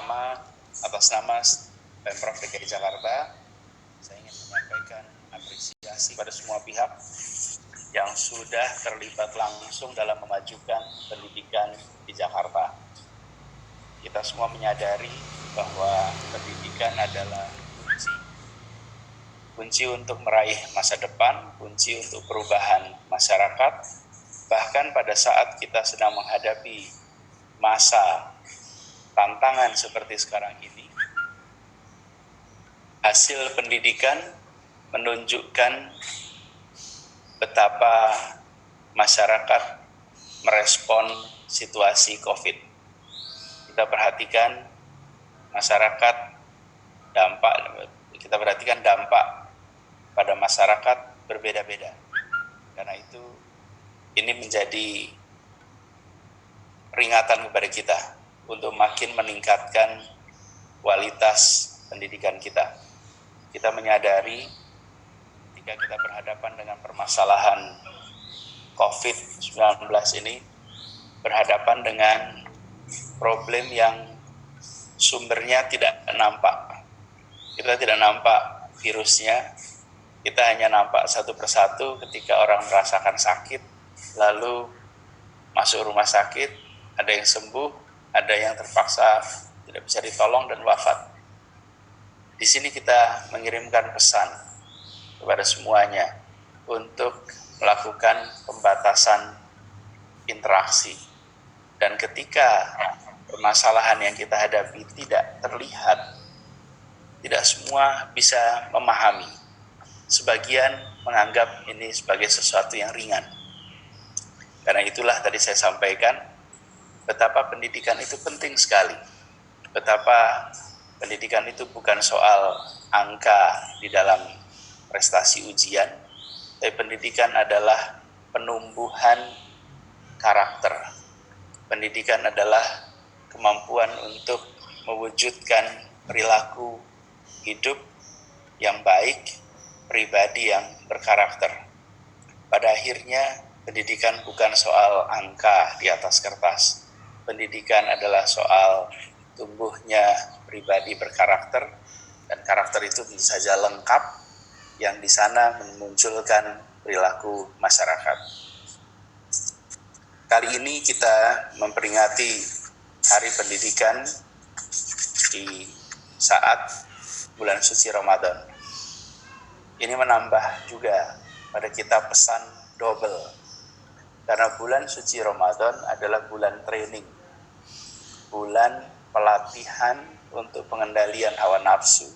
Pertama, atas nama Pemprov DKI Jakarta, saya ingin menyampaikan apresiasi pada semua pihak yang sudah terlibat langsung dalam memajukan pendidikan di Jakarta. Kita semua menyadari bahwa pendidikan adalah kunci untuk meraih masa depan, kunci untuk perubahan masyarakat. Bahkan pada saat kita sedang menghadapi masa tantangan seperti sekarang ini, hasil pendidikan menunjukkan betapa masyarakat merespon situasi COVID. Kita perhatikan dampak pada masyarakat berbeda-beda. Karena itu ini menjadi peringatan kepada kita untuk makin meningkatkan kualitas pendidikan kita. Kita menyadari ketika kita berhadapan dengan permasalahan COVID-19 ini, berhadapan dengan problem yang sumbernya tidak nampak. Kita tidak nampak virusnya, kita hanya nampak satu persatu ketika orang merasakan sakit, lalu masuk rumah sakit, ada yang sembuh, ada yang terpaksa tidak bisa ditolong dan wafat. Di sini kita mengirimkan pesan kepada semuanya untuk melakukan pembatasan interaksi. Dan ketika permasalahan yang kita hadapi tidak terlihat, tidak semua bisa memahami. Sebagian menganggap ini sebagai sesuatu yang ringan. Karena itulah tadi saya sampaikan, betapa pendidikan itu penting sekali. Betapa pendidikan itu bukan soal angka di dalam prestasi ujian, tapi pendidikan adalah penumbuhan karakter. Pendidikan adalah kemampuan untuk mewujudkan perilaku hidup yang baik, pribadi yang berkarakter. Pada akhirnya, pendidikan bukan soal angka di atas kertas. Pendidikan adalah soal tumbuhnya pribadi berkarakter, dan karakter itu tentu saja lengkap, yang di sana memunculkan perilaku masyarakat. Kali ini kita memperingati Hari Pendidikan di saat bulan suci Ramadan. Ini menambah juga pada kita pesan double. Karena bulan suci Ramadan adalah bulan training. Bulan pelatihan untuk pengendalian hawa nafsu.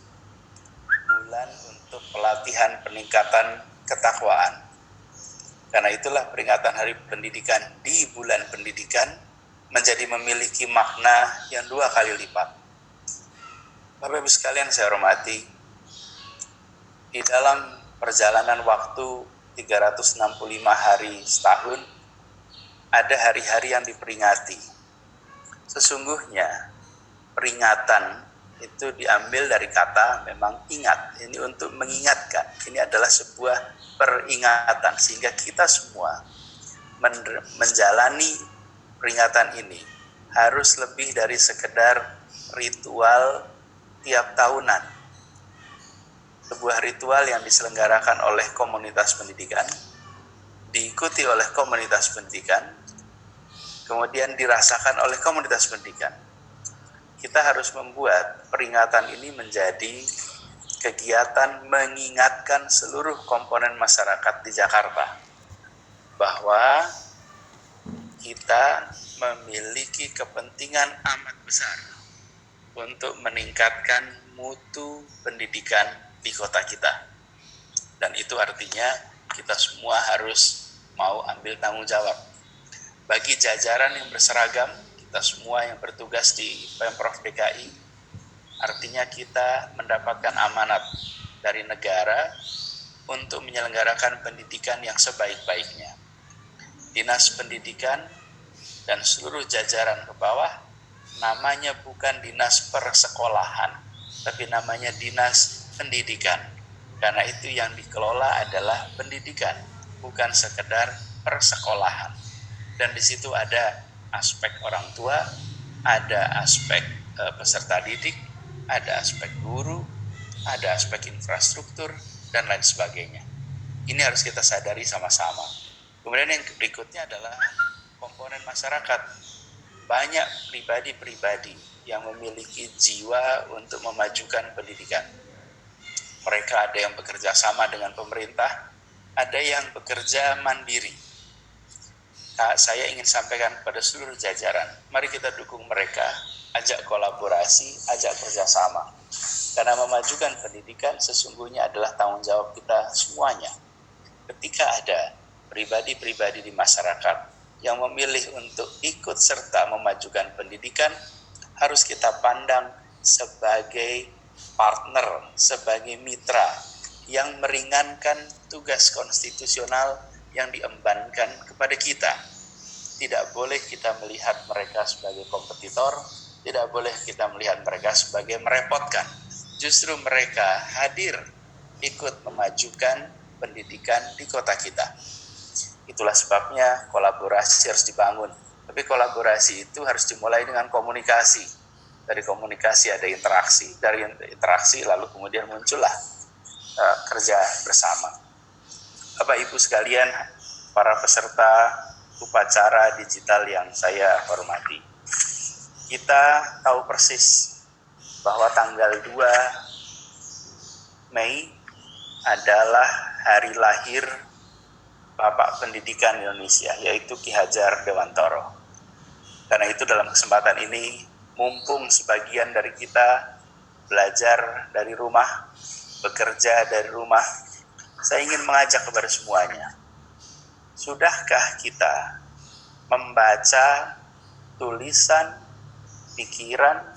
Bulan untuk pelatihan peningkatan ketakwaan. Karena itulah peringatan Hari Pendidikan di bulan pendidikan menjadi memiliki makna yang 2 kali lipat. Bapak Ibu sekalian saya hormati, di dalam perjalanan waktu 365 hari setahun, ada hari-hari yang diperingati. Sesungguhnya peringatan itu diambil dari kata memang ingat. Ini untuk mengingatkan. Ini adalah sebuah peringatan sehingga kita semua menjalani peringatan ini harus lebih dari sekedar ritual tiap tahunan. Sebuah ritual yang diselenggarakan oleh komunitas pendidikan, diikuti oleh komunitas pendidikan, kemudian dirasakan oleh komunitas pendidikan. Kita harus membuat peringatan ini menjadi kegiatan mengingatkan seluruh komponen masyarakat di Jakarta bahwa kita memiliki kepentingan amat besar untuk meningkatkan mutu pendidikan di kota kita. Dan itu artinya kita semua harus mau ambil tanggung jawab. Bagi jajaran yang berseragam, kita semua yang bertugas di Pemprov DKI, artinya kita mendapatkan amanat dari negara untuk menyelenggarakan pendidikan yang sebaik-baiknya. Dinas Pendidikan dan seluruh jajaran ke bawah namanya bukan dinas persekolahan, tapi namanya dinas pendidikan. Karena itu yang dikelola adalah pendidikan, bukan sekedar persekolahan. Dan di situ ada aspek orang tua, ada aspek peserta didik, ada aspek guru, ada aspek infrastruktur, dan lain sebagainya. Ini harus kita sadari sama-sama. Kemudian yang berikutnya adalah komponen masyarakat. Banyak pribadi-pribadi yang memiliki jiwa untuk memajukan pendidikan. Mereka ada yang bekerja sama dengan pemerintah, ada yang bekerja mandiri. Saya ingin sampaikan kepada seluruh jajaran, mari kita dukung mereka, ajak kolaborasi, ajak kerjasama. Karena memajukan pendidikan sesungguhnya adalah tanggung jawab kita semuanya. Ketika ada pribadi-pribadi di masyarakat yang memilih untuk ikut serta memajukan pendidikan, harus kita pandang sebagai partner, sebagai mitra yang meringankan tugas konstitusional yang diembankan kepada kita. Tidak boleh kita melihat mereka sebagai kompetitor, tidak boleh kita melihat mereka sebagai merepotkan. Justru mereka hadir ikut memajukan pendidikan di kota kita. Itulah sebabnya kolaborasi harus dibangun. Tapi kolaborasi itu harus dimulai dengan komunikasi. Dari komunikasi ada interaksi, dari interaksi lalu kemudian muncullah kerja bersama. Bapak Ibu sekalian, para peserta upacara digital yang saya hormati, kita tahu persis bahwa tanggal 2 Mei adalah hari lahir Bapak Pendidikan Indonesia, yaitu Ki Hajar Dewantoro. Karena itu dalam kesempatan ini, mumpung sebagian dari kita belajar dari rumah, bekerja dari rumah, saya ingin mengajak kepada semuanya. Sudahkah kita membaca tulisan, pikiran,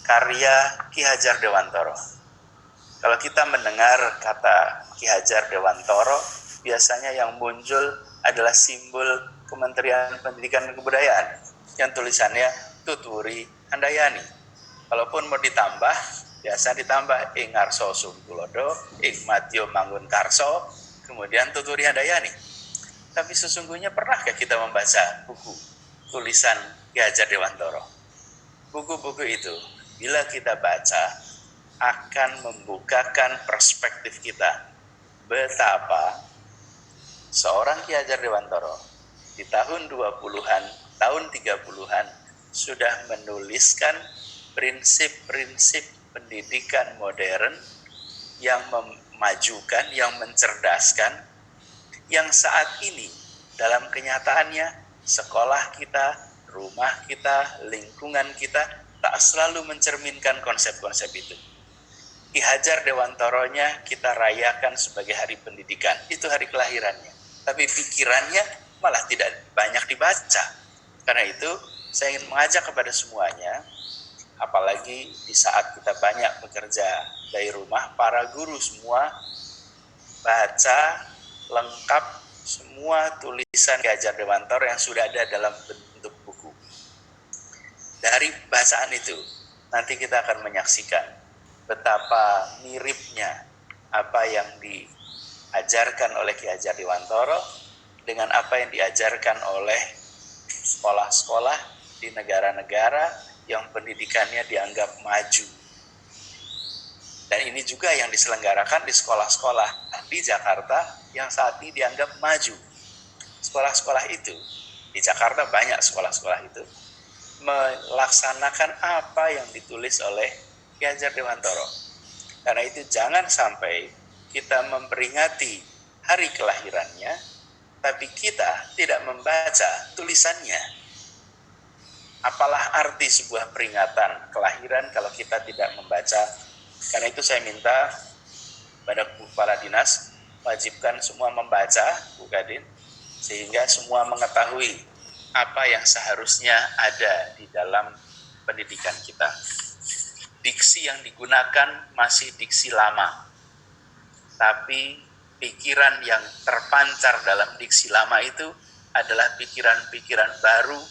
karya Ki Hajar Dewantoro? Kalau kita mendengar kata Ki Hajar Dewantoro, biasanya yang muncul adalah simbol Kementerian Pendidikan dan Kebudayaan yang tulisannya Tuturi Handayani. Kalaupun mau ditambah, biasa ditambah Ing Arso Sungkulodo, Ing Madyo Mangunkarso, kemudian Tuturi Handayani. Tapi sesungguhnya pernahkah kita membaca buku tulisan Ki Hajar Dewantoro? Buku-buku itu, bila kita baca, akan membukakan perspektif kita betapa seorang Ki Hajar Dewantoro di tahun 20-an, tahun 30-an sudah menuliskan prinsip-prinsip pendidikan modern yang memajukan, yang mencerdaskan, yang saat ini dalam kenyataannya sekolah kita, rumah kita, lingkungan kita tak selalu mencerminkan konsep-konsep itu. Ki Hajar Dewantoronya kita rayakan sebagai hari pendidikan, itu hari kelahirannya. Tapi pikirannya malah tidak banyak dibaca. Karena itu saya ingin mengajak kepada semuanya, apalagi di saat kita banyak bekerja dari rumah, para guru semua baca lengkap semua tulisan Ki Hajar Dewantoro yang sudah ada dalam bentuk buku. Dari bacaan itu, nanti kita akan menyaksikan betapa miripnya apa yang diajarkan oleh Ki Hajar Dewantoro dengan apa yang diajarkan oleh sekolah-sekolah di negara-negara yang pendidikannya dianggap maju. Dan ini juga yang diselenggarakan di sekolah-sekolah di Jakarta yang saat ini dianggap maju. Sekolah-sekolah itu, di Jakarta banyak sekolah-sekolah itu, melaksanakan apa yang ditulis oleh Ki Hajar Dewantoro. Karena itu jangan sampai kita memperingati hari kelahirannya, tapi kita tidak membaca tulisannya. Apalah arti sebuah peringatan kelahiran kalau kita tidak membaca? Karena itu saya minta pada kepala dinas, wajibkan semua membaca, Bu Kadin, sehingga semua mengetahui apa yang seharusnya ada di dalam pendidikan kita. Diksi yang digunakan masih diksi lama, tapi pikiran yang terpancar dalam diksi lama itu adalah pikiran-pikiran baru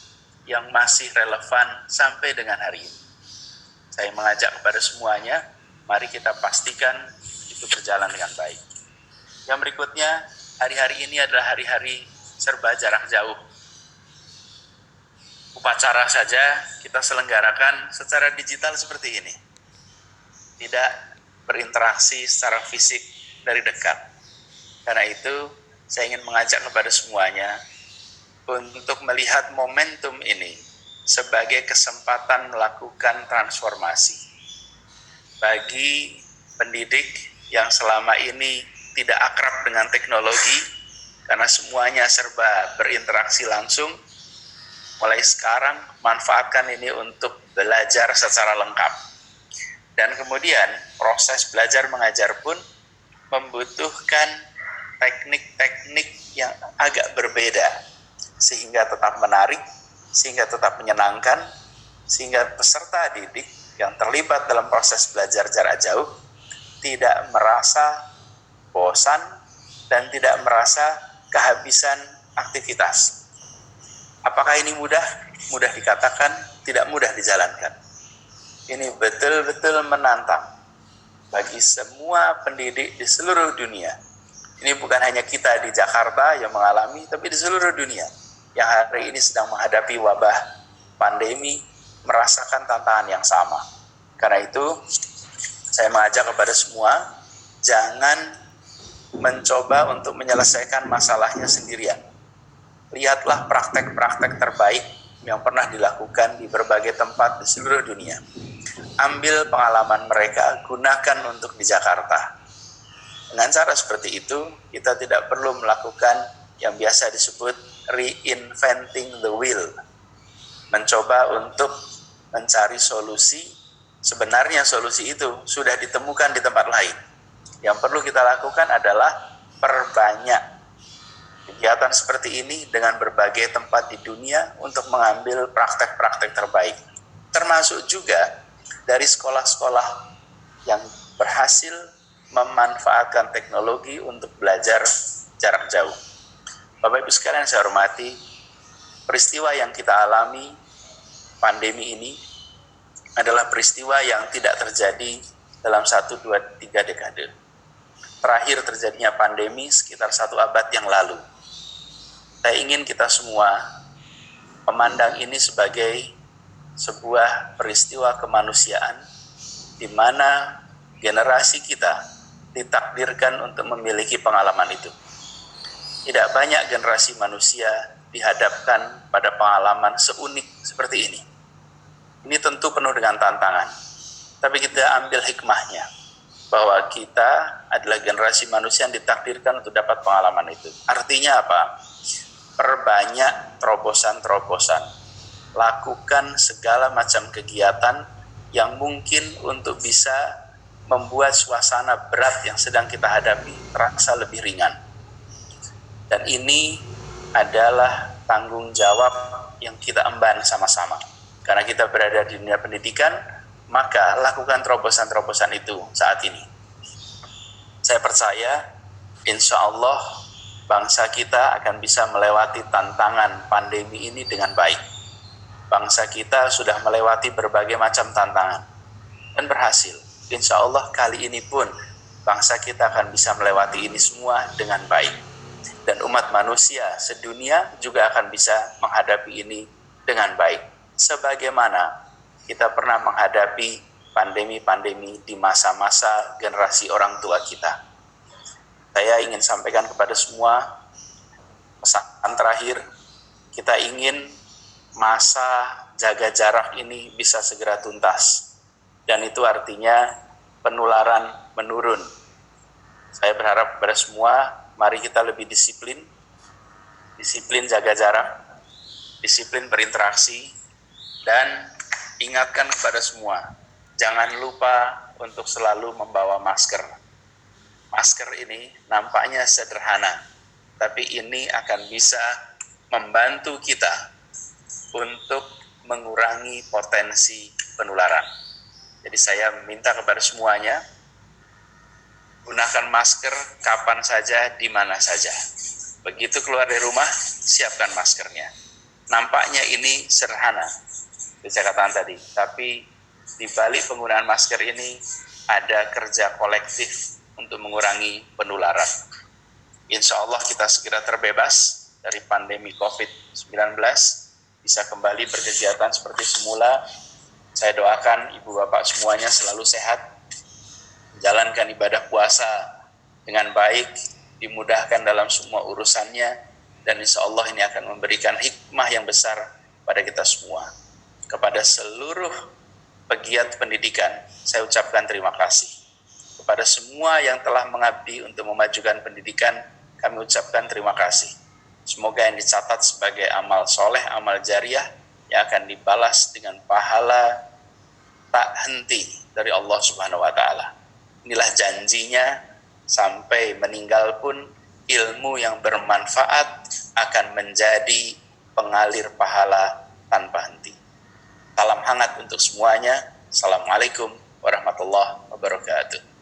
yang masih relevan sampai dengan hari ini. Saya mengajak kepada semuanya, mari kita pastikan itu berjalan dengan baik. Yang berikutnya, hari-hari ini adalah hari-hari serba jarak jauh. upacara saja kita selenggarakan secara digital seperti ini. Tidak berinteraksi secara fisik dari dekat. Karena itu, saya ingin mengajak kepada semuanya untuk melihat momentum ini sebagai kesempatan melakukan transformasi. Bagi pendidik yang selama ini tidak akrab dengan teknologi, karena semuanya serba berinteraksi langsung, mulai sekarang manfaatkan ini untuk belajar secara lengkap. Dan kemudian proses belajar mengajar pun membutuhkan teknik-teknik yang agak berbeda, sehingga tetap menarik, sehingga tetap menyenangkan, sehingga peserta didik yang terlibat dalam proses belajar jarak jauh tidak merasa bosan dan tidak merasa kehabisan aktivitas. Apakah ini mudah? Mudah dikatakan, tidak mudah dijalankan. Ini betul-betul menantang bagi semua pendidik di seluruh dunia. Ini bukan hanya kita di Jakarta yang mengalami, tapi di seluruh dunia yang hari ini sedang menghadapi wabah pandemi, merasakan tantangan yang sama. Karena itu, saya mengajak kepada semua, jangan mencoba untuk menyelesaikan masalahnya sendirian. Lihatlah praktek-praktek terbaik yang pernah dilakukan di berbagai tempat di seluruh dunia. Ambil pengalaman mereka, gunakan untuk di Jakarta. Dengan cara seperti itu, kita tidak perlu melakukan yang biasa disebut reinventing the wheel. Mencoba untuk mencari solusi, sebenarnya solusi itu sudah ditemukan di tempat lain. Yang perlu kita lakukan adalah perbanyak kegiatan seperti ini dengan berbagai tempat di dunia untuk mengambil praktek-praktek terbaik. Termasuk juga dari sekolah-sekolah yang berhasil memanfaatkan teknologi untuk belajar jarak jauh. Bapak Ibu sekalian saya hormati, peristiwa yang kita alami pandemi ini adalah peristiwa yang tidak terjadi dalam 1, 2, 3 dekade. Terakhir terjadinya pandemi sekitar 1 abad yang lalu. Saya ingin kita semua memandang ini sebagai sebuah peristiwa kemanusiaan di mana generasi kita ditakdirkan untuk memiliki pengalaman itu. Tidak banyak generasi manusia dihadapkan pada pengalaman seunik seperti ini. Ini tentu penuh dengan tantangan, tapi kita ambil hikmahnya bahwa kita adalah generasi manusia yang ditakdirkan untuk dapat pengalaman itu. Artinya apa? Perbanyak terobosan-terobosan. Lakukan segala macam kegiatan yang mungkin untuk bisa membuat suasana berat yang sedang kita hadapi terasa lebih ringan. Dan ini adalah tanggung jawab yang kita emban sama-sama. Karena kita berada di dunia pendidikan, maka lakukan terobosan-terobosan itu saat ini. Saya percaya, insya Allah bangsa kita akan bisa melewati tantangan pandemi ini dengan baik. Bangsa kita sudah melewati berbagai macam tantangan dan berhasil. Insya Allah kali ini pun bangsa kita akan bisa melewati ini semua dengan baik. Dan umat manusia sedunia juga akan bisa menghadapi ini dengan baik. Sebagaimana kita pernah menghadapi pandemi-pandemi di masa-masa generasi orang tua kita. Saya ingin sampaikan kepada semua pesan terakhir, kita ingin masa jaga jarak ini bisa segera tuntas. Dan itu artinya penularan menurun. Saya berharap kepada semua, mari kita lebih disiplin jaga jarak, disiplin berinteraksi, dan ingatkan kepada semua, jangan lupa untuk selalu membawa masker. Masker ini nampaknya sederhana, tapi ini akan bisa membantu kita untuk mengurangi potensi penularan. Jadi saya minta kepada semuanya, gunakan masker kapan saja, di mana saja. Begitu keluar dari rumah, siapkan maskernya. Nampaknya ini sederhana, saya katakan tadi, tapi di balik penggunaan masker ini ada kerja kolektif untuk mengurangi penularan. Insya Allah kita segera terbebas dari pandemi COVID-19 bisa kembali berkegiatan seperti semula. Saya doakan ibu bapak semuanya selalu sehat, menjalankan ibadah puasa dengan baik, dimudahkan dalam semua urusannya, dan insya Allah ini akan memberikan hikmah yang besar pada kita semua. Kepada seluruh pegiat pendidikan, saya ucapkan terima kasih. Kepada semua yang telah mengabdi untuk memajukan pendidikan, kami ucapkan terima kasih. Semoga yang dicatat sebagai amal soleh, amal jariah, yang akan dibalas dengan pahala tak henti dari Allah Subhanahu wa Ta'ala. Inilah janjinya, sampai meninggal pun ilmu yang bermanfaat akan menjadi pengalir pahala tanpa henti. Salam hangat untuk semuanya. Assalamualaikum warahmatullahi wabarakatuh.